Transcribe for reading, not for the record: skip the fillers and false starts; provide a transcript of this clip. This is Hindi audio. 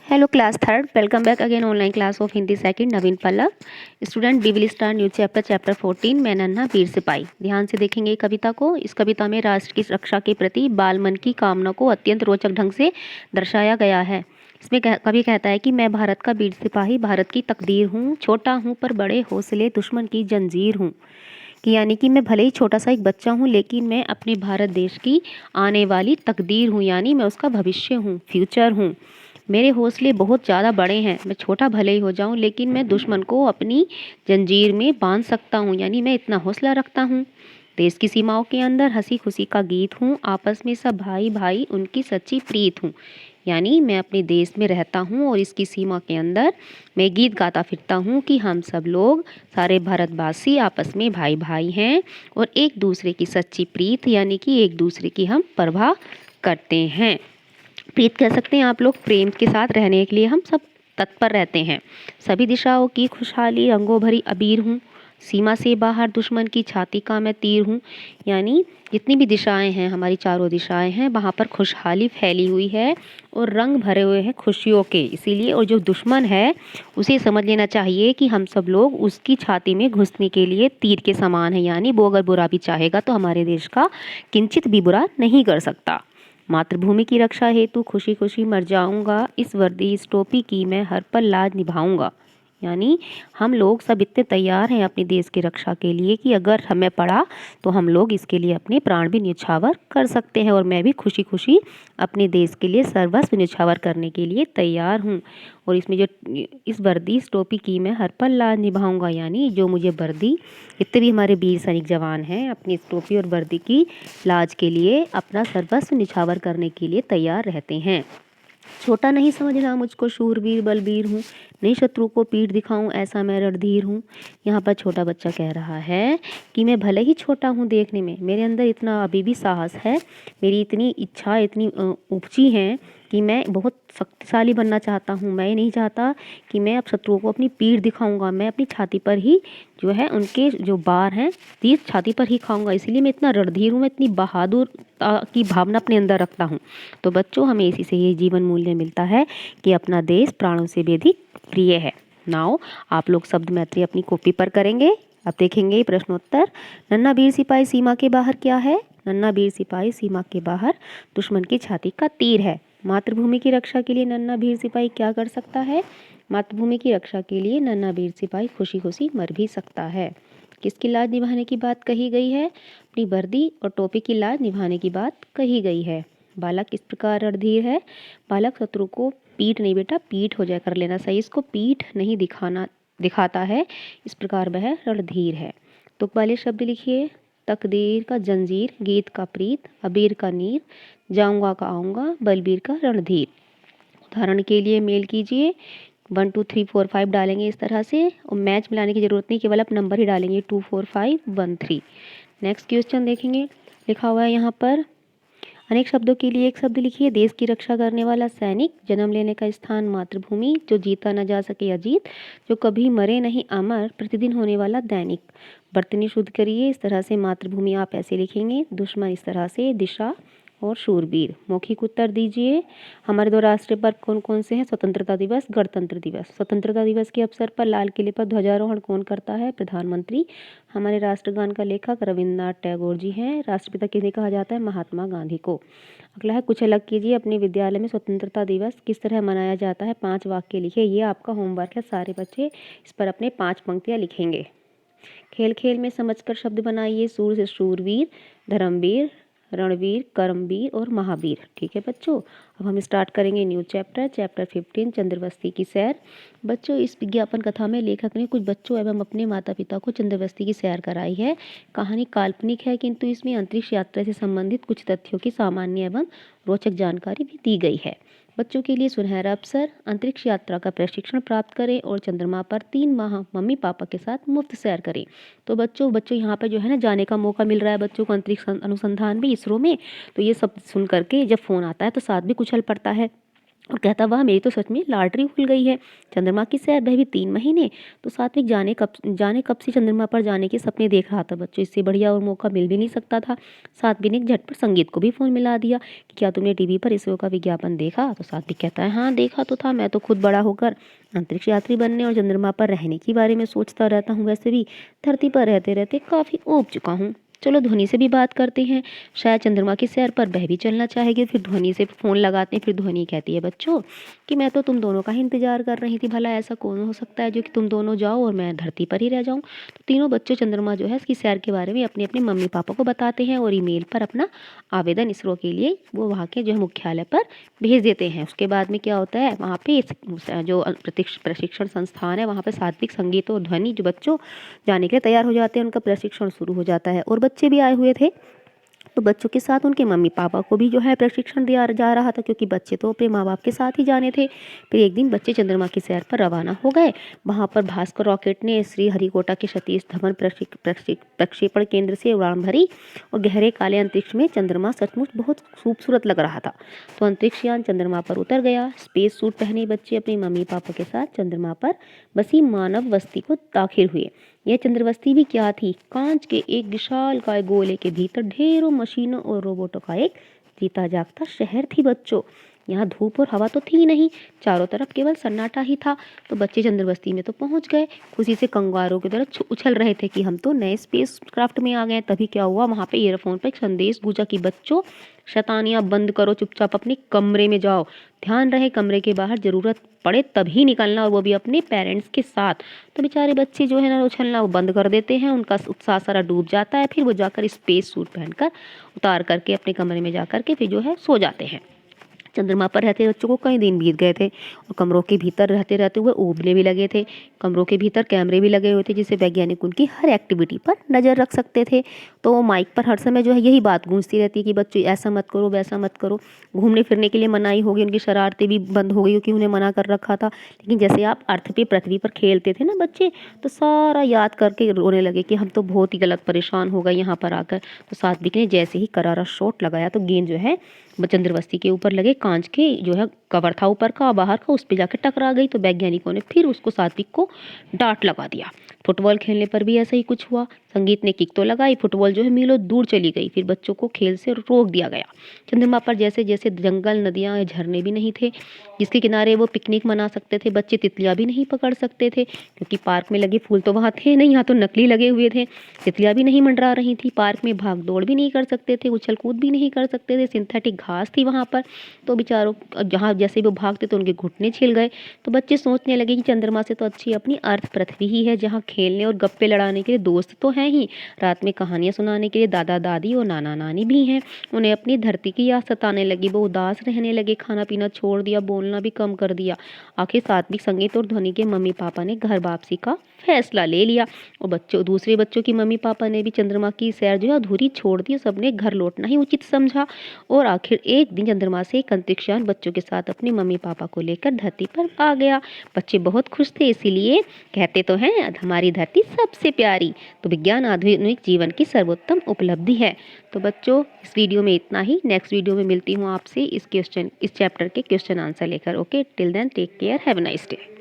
Hello class third, welcome back again online class of Hindi second Naveen Pallav. Student we will start new chapter 14 मैं नन्हा वीर सिपाही। ध्यान से देखेंगे कविता को। इस कविता में राष्ट्र की रक्षा के प्रति बाल मन की कामना को अत्यंत रोचक ढंग से दर्शाया गया है। इसमें कवि कहता है कि मैं भारत का वीर सिपाही, भारत की तकदीर हूँ, छोटा हूँ पर बड़े हौसले दुश्मन की जंजीर हूँ। कि यानी कि मैं भले ही छोटा सा एक बच्चा हूँ लेकिन मैं अपने भारत देश की आने वाली तकदीर हूँ, यानी मैं उसका भविष्य हूँ, फ्यूचर हूँ। मेरे हौसले बहुत ज़्यादा बड़े हैं, मैं छोटा भले ही हो जाऊं लेकिन मैं दुश्मन को अपनी जंजीर में बांध सकता हूं, यानी मैं इतना हौसला रखता हूं। देश की सीमाओं के अंदर हंसी खुशी का गीत हूं, आपस में सब भाई भाई उनकी सच्ची प्रीत हूं। यानी मैं अपने देश में रहता हूं और इसकी सीमा के अंदर मैं गीत गाता फिरता हूं कि हम सब लोग सारे भारतवासी आपस में भाई भाई हैं और एक दूसरे की सच्ची प्रीत यानी कि एक दूसरे की हम परवाह करते हैं। प्रीत कह सकते हैं आप लोग, प्रेम के साथ रहने के लिए हम सब तत्पर रहते हैं। सभी दिशाओं की खुशहाली रंगों भरी अबीर हूँ, सीमा से बाहर दुश्मन की छाती का मैं तीर हूँ। यानी जितनी भी दिशाएं हैं, हमारी चारों दिशाएं हैं, वहाँ पर खुशहाली फैली हुई है और रंग भरे हुए हैं खुशियों के। इसीलिए और जो दुश्मन है उसे समझ लेना चाहिए कि हम सब लोग उसकी छाती में घुसने के लिए तीर के समान है, यानी वो अगर बुरा भी चाहेगा तो हमारे देश का किंचित भी बुरा नहीं कर सकता। मातृभूमि की रक्षा हेतु खुशी खुशी मर जाऊंगा, इस वर्दी इस टोपी की मैं हर पल लाज निभाऊंगा। यानी हम लोग सब इतने तैयार हैं अपने देश की रक्षा के लिए कि अगर हमें पड़ा तो हम लोग इसके लिए अपने प्राण भी न्यौछावर कर सकते हैं, और मैं भी खुशी खुशी अपने देश के लिए सर्वस्व न्यौछावर करने के लिए तैयार हूँ। और इसमें जो इस वर्दी इस टोपी की मैं हर पल लाज निभाऊंगा, यानी जो मुझे वर्दी, जितने भी हमारे वीर सैनिक जवान हैं अपनी इस टोपी और वर्दी की लाज के लिए अपना सर्वस्व निछावर करने के लिए तैयार रहते हैं। छोटा नहीं समझना मुझको, शूरवीर बलबीर हूँ, नहीं शत्रु को पीठ दिखाऊं ऐसा मैं रणधीर हूँ। यहाँ पर छोटा बच्चा कह रहा है कि मैं भले ही छोटा हूँ देखने में, मेरे अंदर इतना अभी भी साहस है, मेरी इतनी इच्छा इतनी ऊंची है कि मैं बहुत शक्तिशाली बनना चाहता हूँ। मैं नहीं चाहता कि मैं अब शत्रुओं को अपनी पीठ दिखाऊंगा, मैं अपनी छाती पर ही जो है उनके जो बार हैं तीर छाती पर ही खाऊंगा। इसलिए मैं इतना रणधीर हूँ, मैं इतनी बहादुर की भावना अपने अंदर रखता हूँ। तो बच्चों हमें इसी से ये जीवन मूल्य मिलता है कि अपना देश प्राणों से भी अधिक प्रिय है। नाउ आप लोग शब्द मैत्री अपनी कॉपी पर करेंगे। अब देखेंगे प्रश्नोत्तर। नन्हा वीर सिपाही सीमा के बाहर क्या है? नन्हा वीर सिपाही सीमा के बाहर दुश्मन की छाती का तीर है। मातृभूमि की रक्षा के लिए नन्हा वीर सिपाही क्या कर सकता है? मातृभूमि की रक्षा के लिए नन्हा वीर सिपाही खुशी खुशी मर भी सकता है। किसकी लाज निभाने की बात कही गई है? अपनी वर्दी और टोपी की लाज निभाने की बात कही गई है। बालक किस प्रकार रणधीर है? बालक शत्रु को पीठ नहीं बेटा पीठ हो जाए कर लेना सही, इसको पीठ नहीं दिखाता है, इस प्रकार वह रणधीर है। तुक वाले शब्द लिखिए। तकदीर का जंजीर, गीत का प्रीत, अबीर का नीर, जाऊंगा का आऊंगा, बलबीर का रणधीर। उदाहरण के लिए मेल कीजिए। 1 2 3 4 5 डालेंगे इस तरह से, और मैच मिलाने की जरूरत नहीं, केवल आप नंबर ही डालेंगे 2 4 5 1 3। नेक्स्ट क्वेश्चन देखेंगे। लिखा हुआ है यहाँ पर अनेक शब्दों के लिए एक शब्द लिखिए। देश की रक्षा करने वाला सैनिक, जन्म लेने का स्थान मातृभूमि, जो जीता न जा सके अजीत, जो कभी मरे नहीं अमर, प्रतिदिन होने वाला दैनिक। बर्तनी शुद्ध करिए। इस तरह से मातृभूमि आप ऐसे लिखेंगे, दुश्मन इस तरह से, दिशा और शूरवीर। मौखिक उत्तर दीजिए। हमारे दो राष्ट्रीय पर्व कौन कौन से हैं? स्वतंत्रता दिवस, गणतंत्र दिवस। स्वतंत्रता दिवस के अवसर पर लाल किले पर ध्वजारोहण कौन करता है? प्रधानमंत्री। हमारे राष्ट्रगान का लेखक रविन्द्रनाथ टैगोर जी हैं। राष्ट्रपिता किन्हें कहा जाता है? महात्मा गांधी को। अगला है कुछ अलग कीजिए। अपने विद्यालय में स्वतंत्रता दिवस किस तरह मनाया जाता है? 5 वाक्य लिखिए। ये आपका होमवर्क है, सारे बच्चे इस पर अपने 5 पंक्तियाँ लिखेंगे। खेल खेल में समझकर शब्द बनाइए। सूर से शूरवीर, धर्मवीर, रणवीर, कर्मवीर और महावीर। ठीक है बच्चों, अब हम स्टार्ट करेंगे न्यू चैप्टर 15 चंद्रवस्ती की सैर। बच्चों इस विज्ञापन कथा में लेखक ने कुछ बच्चों एवं अपने माता पिता को चंद्रवस्ती की सैर कराई है। कहानी काल्पनिक है किंतु इसमें अंतरिक्ष यात्रा से संबंधित कुछ तथ्यों की सामान्य एवं रोचक जानकारी भी दी गई है। बच्चों के लिए सुनहरा अवसर, अंतरिक्ष यात्रा का प्रशिक्षण प्राप्त करें और चंद्रमा पर 3 माह मम्मी पापा के साथ मुफ्त सैर करें। तो बच्चों यहाँ पर जो है ना जाने का मौका मिल रहा है बच्चों को अंतरिक्ष अनुसंधान में, इसरो में। तो ये सब सुन करके जब फ़ोन आता है तो साथ भी कुशल पड़ता है। और कहता वाह मेरी तो सच में लॉटरी खुल गई है। चंद्रमा की सैर वह भी 3 महीने। तो सात्विक जाने कब से चंद्रमा पर जाने के सपने देख रहा था बच्चों। इससे बढ़िया और मौका मिल भी नहीं सकता था। सात्विक ने झटपट संगीत को भी फोन मिला दिया कि क्या तुमने टीवी पर इसरो का विज्ञापन देखा। तो सात्विक कहता है हाँ देखा तो था, मैं तो खुद बड़ा होकर अंतरिक्ष यात्री बनने और चंद्रमा पर रहने के बारे में सोचता रहता हूँ। वैसे भी धरती पर रहते रहते काफ़ी ऊब चुका हूँ। चलो ध्वनि से भी बात करते हैं, शायद चंद्रमा की सैर पर वह भी चलना चाहेगी। फिर ध्वनि से फ़ोन लगाते हैं। फिर ध्वनि कहती है बच्चों कि मैं तो तुम दोनों का ही इंतजार कर रही थी, भला ऐसा कौन हो सकता है जो कि तुम दोनों जाओ और मैं धरती पर ही रह जाऊं। तो तीनों बच्चों चंद्रमा जो है इसकी सैर के बारे में अपने अपने मम्मी पापा को बताते हैं और ईमेल पर अपना आवेदन इसरो के लिए वो वहाँ के जो है मुख्यालय पर भेज देते हैं। उसके बाद में क्या होता है, वहाँ पे जो प्रशिक्षण संस्थान है वहाँ पे सात्विक, संगीत और ध्वनि जो बच्चों जाने के लिए तैयार हो जाते हैं, उनका प्रशिक्षण शुरू हो जाता है। और बच्चे भी आए हुए थे, तो बच्चों के साथ उनके मम्मी पापा को भी जो है प्रशिक्षण दिया जा रहा था, क्योंकि बच्चे तो अपने माँ बाप के साथ ही जाने थे। फिर एक दिन बच्चे चंद्रमा की सैर पर रवाना हो गए। वहाँ पर भास्कर रॉकेट ने श्री हरिकोटा के सतीश धवन प्रक्षेपण केंद्र से उड़ान भरी और गहरे काले अंतरिक्ष में चंद्रमा सचमुच बहुत खूबसूरत लग रहा था। तो अंतरिक्ष यान चंद्रमा पर उतर गया। स्पेस सूट पहने बच्चे अपने मम्मी पापा के साथ चंद्रमा पर बसी मानव बस्ती को दाखिल हुए। यह चंद्रबस्ती भी क्या थी, कांच के एक विशालकाय गोले के भीतर ढेरों मशीनों और रोबोटों का एक जीता जागता शहर थी बच्चों। यहाँ धूप और हवा तो थी नहीं, चारों तरफ केवल सन्नाटा ही था। तो बच्चे चंद्रबस्ती में तो पहुंच गए, खुशी से कंगारों की तरह उछल रहे थे कि हम तो नए स्पेस क्राफ्ट में आ गए। तभी क्या हुआ, वहाँ पे ईयरफोन पर एक संदेश गूंजा कि बच्चों शैतानियाँ बंद करो, चुपचाप अपने कमरे में जाओ, ध्यान रहे कमरे के बाहर जरूरत पड़े तभी निकलना, और वो भी अपने पेरेंट्स के साथ। तो बेचारे बच्चे जो है ना उछलना वो बंद कर देते हैं, उनका उत्साह सारा डूब जाता है। फिर वो जाकर स्पेस सूट पहनकर उतार करके अपने कमरे में जा करके फिर जो है सो जाते हैं। चंद्रमा पर रहते बच्चों को कई दिन बीत गए थे और कमरों के भीतर रहते रहते हुए ऊबने भी लगे थे। कमरों के भीतर कैमरे भी लगे हुए थे जिससे वैज्ञानिक उनकी हर एक्टिविटी पर नज़र रख सकते थे। तो माइक पर हर समय जो है यही बात गूंजती रहती है कि बच्चों ऐसा मत करो, वैसा मत करो। घूमने फिरने के लिए मनाही हो गई, उनकी शरारतें भी बंद हो गई क्योंकि उन्हें मना कर रखा था। लेकिन जैसे आप अर्थ पे पृथ्वी पर खेलते थे ना बच्चे, तो सारा याद करके रोने लगे कि हम तो बहुत ही गलत परेशान हो गए यहाँ पर आकर। तो सात्विक ने जैसे ही करारा शॉट लगाया तो गेंद जो है चंद्रबस्ती के ऊपर लगे कांच के जो है कवर था ऊपर का बाहर का, उस पे जाकर टकरा गई। तो वैज्ञानिकों ने फिर उसको सात्विक को डांट लगा दिया। फुटबॉल खेलने पर भी ऐसा ही कुछ हुआ। संगीत ने किक तो लगाई, फुटबॉल जो है मीलों दूर चली गई। फिर बच्चों को खेल से रोक दिया गया। चंद्रमा पर जैसे जैसे जंगल, नदियाँ, झरने भी नहीं थे जिसके किनारे वो पिकनिक मना सकते थे। बच्चे तितलियाँ भी नहीं पकड़ सकते थे क्योंकि पार्क में लगे फूल तो वहाँ थे नहीं, यहाँ तो नकली लगे हुए थे। तितलियाँ भी नहीं मंडरा रही थी। पार्क में भाग दौड़ भी नहीं कर सकते थे, उछल कूद भी नहीं कर सकते थे, सिंथेटिक घास थी वहाँ पर। तो बेचारों जहाँ जैसे वो भागते तो उनके घुटने छिल गए। तो बच्चे सोचने लगे कि चंद्रमा से तो अच्छी अपनी अर्थ पृथ्वी ही है, जहाँ खेलने और गप्पे लड़ाने के लिए दोस्त तो हैं ही, रात में कहानियाँ सुनाने के लिए दादा दादी और नाना नानी भी हैं। उन्हें अपनी धरती की याद सताने लगी। वो उदास रहने लगे, खाना पीना छोड़ दिया, बोलना भी कम कर दिया। आखिर सात्विक, संगीत और ध्वनि के मम्मी पापा ने घर वापसी का फैसला ले लिया और दूसरे बच्चों की मम्मी पापा ने भी चंद्रमा की सैर जो है अधूरी छोड़ दी। सबने घर लौटना ही उचित समझा और आखिर एक दिन चंद्रमा से एक अंतरिक्षयान बच्चों के साथ अपने मम्मी पापा को लेकर धरती पर आ गया। बच्चे बहुत खुश थे, इसीलिए कहते तो हैं हमारी धरती सबसे प्यारी। तो विज्ञान आधुनिक जीवन की सर्वोत्तम उपलब्धि है। तो बच्चों इस वीडियो में इतना ही। नेक्स्ट वीडियो में मिलती हूँ आपसे इस चैप्टर के क्वेश्चन आंसर लेकर। Okay, till then take care, have a nice day.